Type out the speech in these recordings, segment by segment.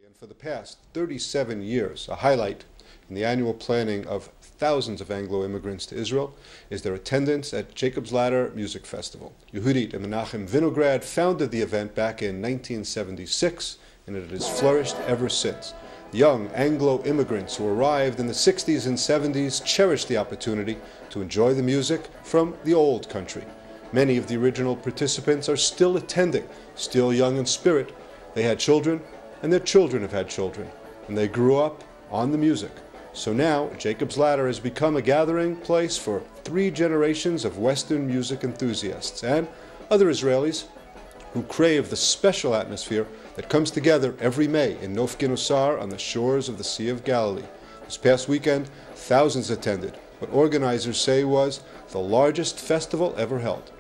And for the past 37 years, a highlight in the annual planning of thousands of Anglo immigrants to Israel is their attendance at Jacob's Ladder Music Festival. YEHUDIT and Menachem Vinegrad founded the event back in 1976, and it has flourished ever since. Young Anglo immigrants who arrived in the 60s and 70s cherished the opportunity to enjoy the music from the old country. Many of the original participants are still attending, still young in spirit. They had children, and their children have had children, and they grew up on the music. So now, Jacob's Ladder has become a gathering place for 3 generations of Western music enthusiasts and other Israelis who crave the special atmosphere that comes together every May in Nof Ginosar on the shores of the Sea of Galilee. This past weekend, thousands attended, what organizers say was the largest festival ever held.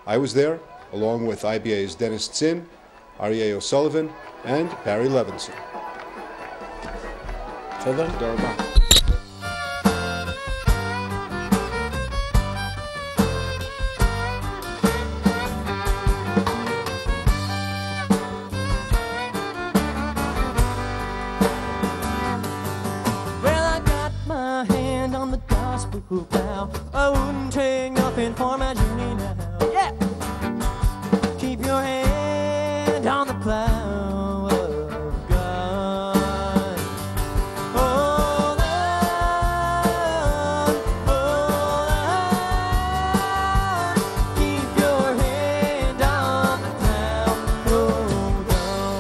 I was there, along with IBA's Zinn, Arieh O'Sullivan, and Barry Levinson. I wouldn't take nothing for my journey now. Yeah! Keep your hand on the plow of God. Hold on. Keep your hand on the plow. Hold on.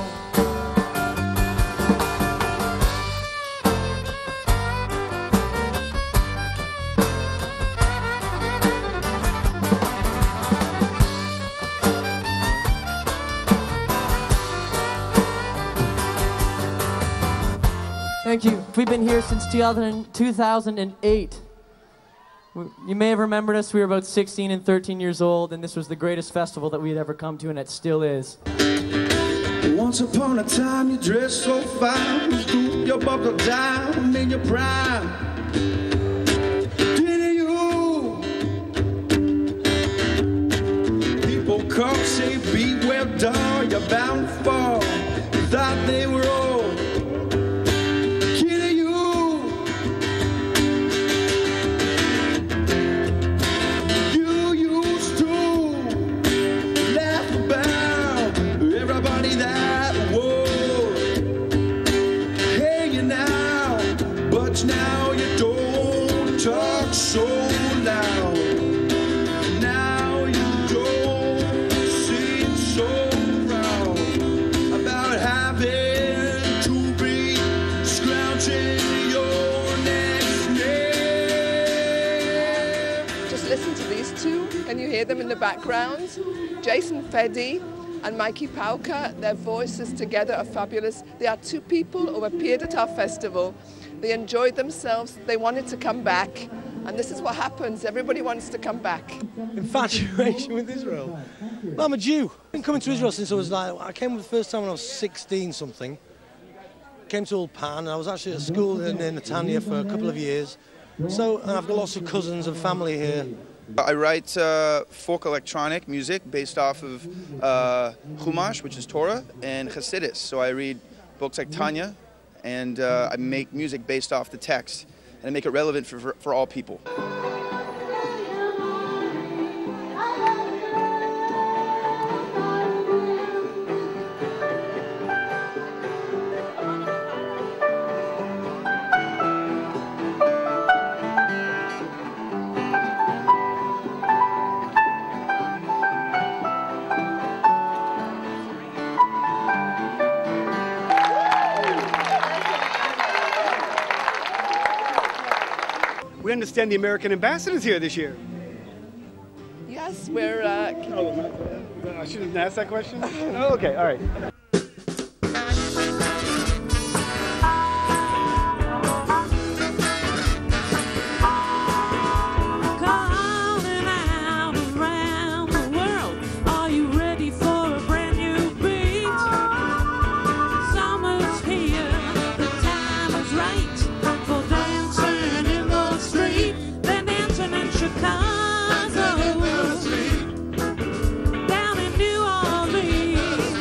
Thank you. We've been here since 2008. You may have remembered us. We were about 16 and 13 years old, and this was the greatest festival that we had ever come to, and it still is. Once upon a time, you dressed so fine, you scooped your buckle down in your prime. Didn't you? People come say, beware, dog, you're bound to fall. You thought they were old. Now you don't talk so loud. Now you don't seem so proud about having to be scrounging your next name. Just listen to these two. Can you hear them in the background? Jason Feddy and Mikey PAUKER, their voices together are fabulous. They are 2 people who appeared at our festival. They enjoyed themselves, they wanted to come back, and this is what happens, everybody wants to come back. Infatuation with Israel. Well, I'm a Jew. I've been coming to Israel since I came the first time when I was 16 something. Came to Ulpan, and I was actually at school in Netanya for a couple of years. So, and I've got lots of cousins and family here. I write folk electronic music based off of Chumash, which is Torah, and Chassidus. So I read books like Tanya, and I make music based off the text, and I make it relevant for all people. We understand the American ambassador's here this year. Yes, we're... I shouldn't ask that question? Oh, okay, all right. Chicago, down in New Orleans,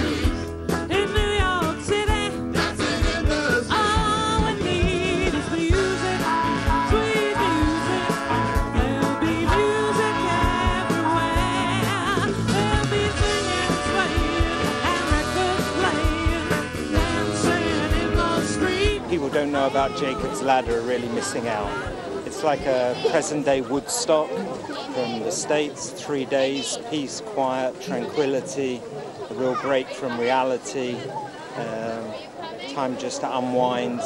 people don't know about Jacob's Ladder are really missing out. It's like a present-day Woodstock from the States, 3 days, peace, quiet, tranquility, a real break from reality, time just to unwind,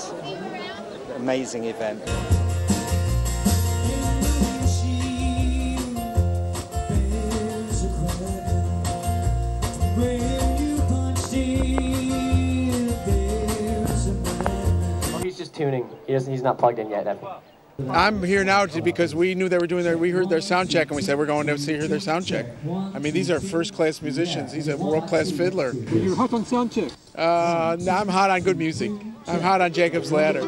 amazing event. He's just tuning. He's not plugged in yet. I'm here now because we knew they were doing we heard their sound check and we said we're going to hear their sound check. I mean, these are first-class musicians. He's a world-class fiddler. You're hot on sound check? No, I'm hot on good music. I'm hot on Jacob's Ladder.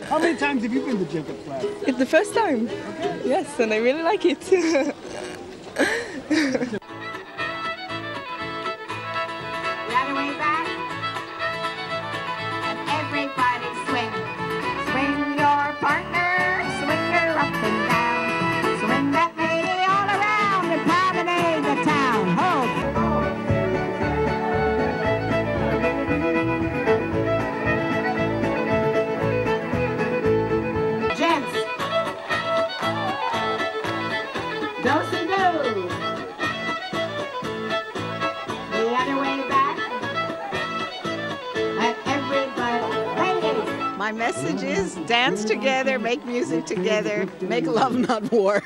How many times have you been to Jacob's Ladder? It's the first time. Okay. Yes, and I really like it. My message is dance together, make music together, make love, not war.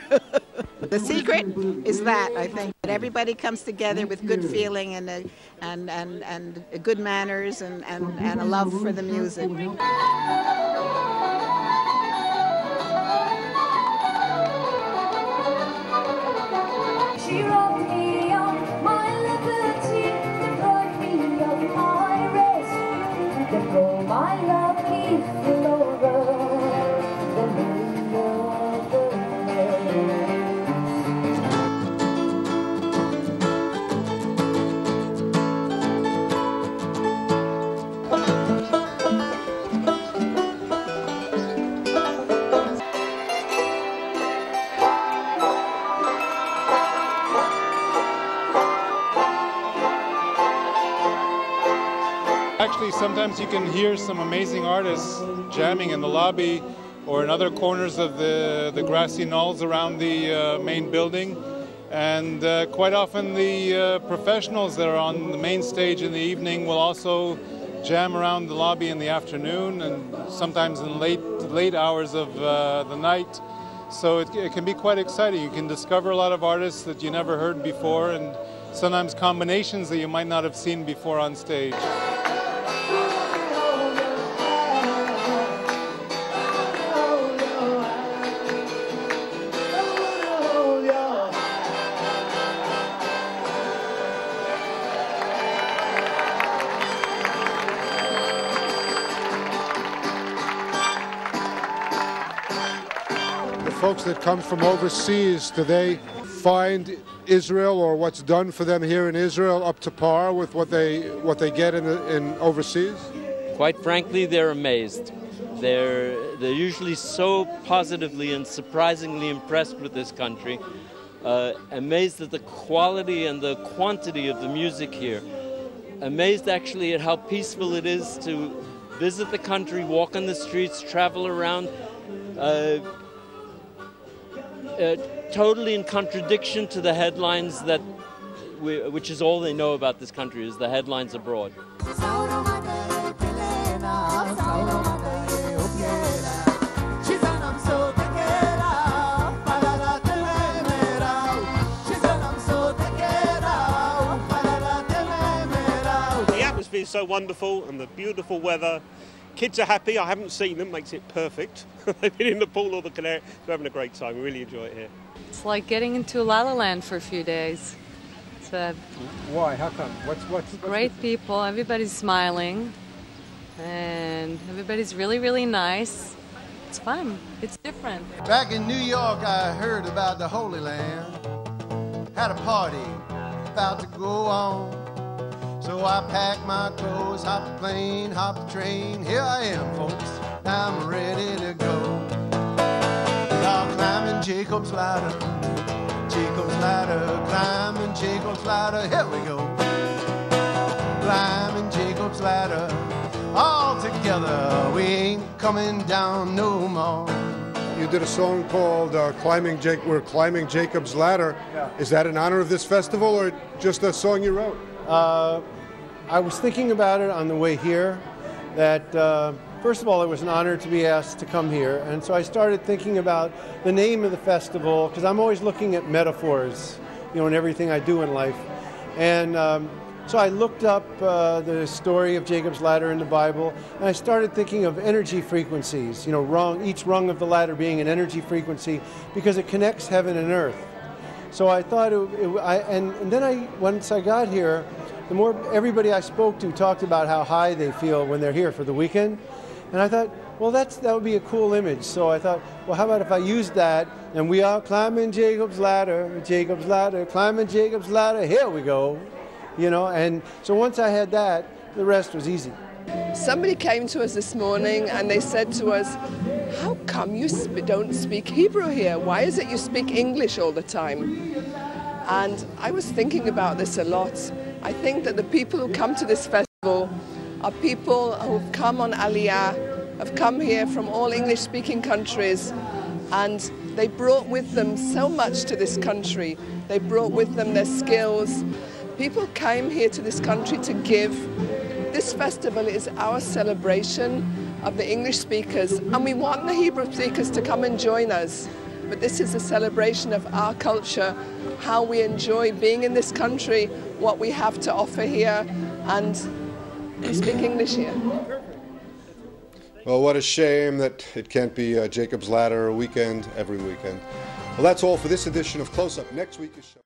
The secret is that, I think, that everybody comes together with good feeling and good manners and a love for the music. She robbed me of my liberty, deprived me of my rest, then all my love keeps all over the moon of the Actually, sometimes you can hear some amazing artists jamming in the lobby or in other corners of the grassy knolls around the main building. And quite often the professionals that are on the main stage in the evening will also jam around the lobby in the afternoon and sometimes in late hours of the night. So it can be quite exciting. You can discover a lot of artists that you never heard before and sometimes combinations that you might not have seen before on stage. Folks that come from overseas, do they find Israel or what's done for them here in Israel up to par with what they get in overseas? Quite frankly, they're amazed. They're usually so positively and surprisingly impressed with this country, amazed at the quality and the quantity of the music here, amazed actually at how peaceful it is to visit the country, walk on the streets, travel around. Totally in contradiction to the headlines which is all they know about this country, is the headlines abroad. The atmosphere is so wonderful and the beautiful weather. Kids are happy. I haven't seen them, makes it perfect. They've been in the pool or the canary. We're having a great time. We really enjoy it here. It's like getting into La La Land for a few days. It's Why? How come? What's great people. Everybody's smiling, and everybody's really, really nice. It's fun. It's different. Back in New York, I heard about the Holy Land. Had a party about to go on. So I packed my clothes, hopped the plane, hopped the train. Here I am, folks, I'm ready to go. We are climbing Jacob's ladder, climbing Jacob's ladder, here we go. Climbing Jacob's ladder, all together, we ain't coming down no more. You did a song called We're Climbing Jacob's Ladder. Yeah. Is that in honor of this festival or just a song you wrote? I was thinking about it on the way here, that first of all, it was an honor to be asked to come here. And so I started thinking about the name of the festival, because I'm always looking at metaphors, you know, in everything I do in life. And so I looked up the story of Jacob's ladder in the Bible, and I started thinking of energy frequencies, you know, each rung of the ladder being an energy frequency, because it connects heaven and earth. So I thought, once I got here, the more everybody I spoke to talked about how high they feel when they're here for the weekend. And I thought, well, that would be a cool image. So I thought, well, how about if I used that, and we are climbing Jacob's ladder, climbing Jacob's ladder, here we go. You know, and so once I had that, the rest was easy. Somebody came to us this morning and they said to us, how come you don't speak Hebrew here? Why is it you speak English all the time? And I was thinking about this a lot. I think that the people who come to this festival are people who've come on Aliyah, have come here from all English-speaking countries, and they brought with them so much to this country. They brought with them their skills. People came here to this country to give. This festival is our celebration of the English speakers, and we want the Hebrew speakers to come and join us. But this is a celebration of our culture, how we enjoy being in this country, what we have to offer here, and we speak English here. Well, what a shame that it can't be Jacob's Ladder weekend every weekend. Well, that's all for this edition of Close Up. Next week is show.